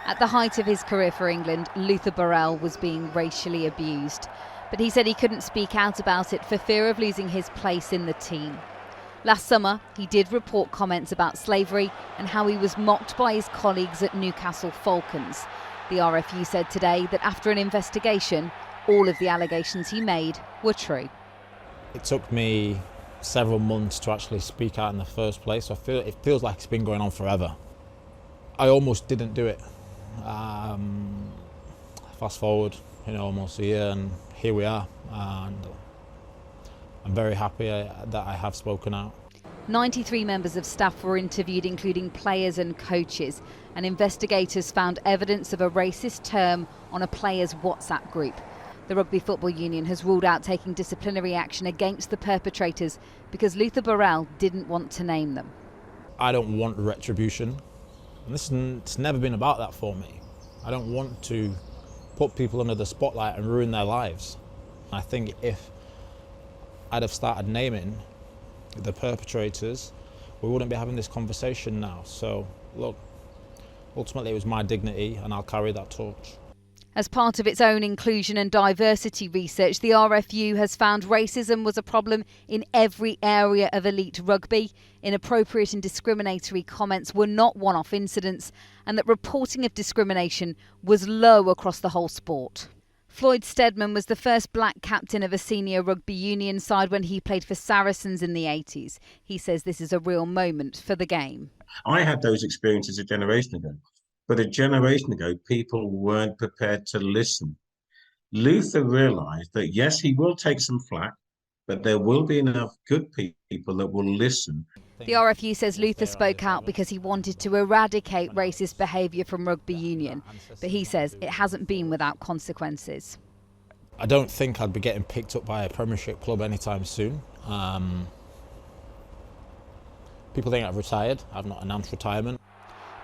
At the height of his career for England, Luther Burrell was being racially abused. But he said he couldn't speak out about it for fear of losing his place in the team. Last summer, he did report comments about slavery and how he was mocked by his colleagues at Newcastle Falcons. The RFU said today that after an investigation, all of the allegations he made were true. It took me several months to actually speak out in the first place. So it feels like it's been going on forever. I almost didn't do it. Fast forward, almost a year, and here we are. And I'm very happy that I have spoken out. 93 members of staff were interviewed, including players and coaches, and investigators found evidence of a racist term on a players' WhatsApp group. The Rugby Football Union has ruled out taking disciplinary action against the perpetrators because Luther Burrell didn't want to name them. I don't want retribution. And it's never been about that for me. I don't want to put people under the spotlight and ruin their lives. I think if I'd have started naming the perpetrators, we wouldn't be having this conversation now. So, look, ultimately it was my dignity and I'll carry that torch. As part of its own inclusion and diversity research, the RFU has found racism was a problem in every area of elite rugby. Inappropriate and discriminatory comments were not one-off incidents, and that reporting of discrimination was low across the whole sport. Floyd Steadman was the first black captain of a senior rugby union side when he played for Saracens in the 80s. He says this is a real moment for the game. I had those experiences a generation ago. But a generation ago, people weren't prepared to listen. Luther realised that, yes, he will take some flack, but there will be enough good people that will listen. The RFU says Luther spoke out because he wanted to eradicate racist behaviour from rugby union. But he says it hasn't been without consequences. I don't think I'd be getting picked up by a Premiership club anytime soon. People think I've retired. I've not announced retirement.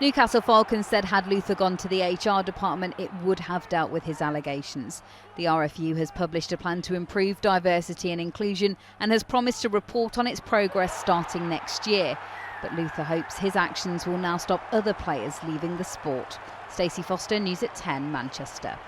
Newcastle Falcons said had Luther gone to the HR department, it would have dealt with his allegations. The RFU has published a plan to improve diversity and inclusion and has promised to report on its progress starting next year. But Luther hopes his actions will now stop other players leaving the sport. Stacey Foster, News at 10, Manchester.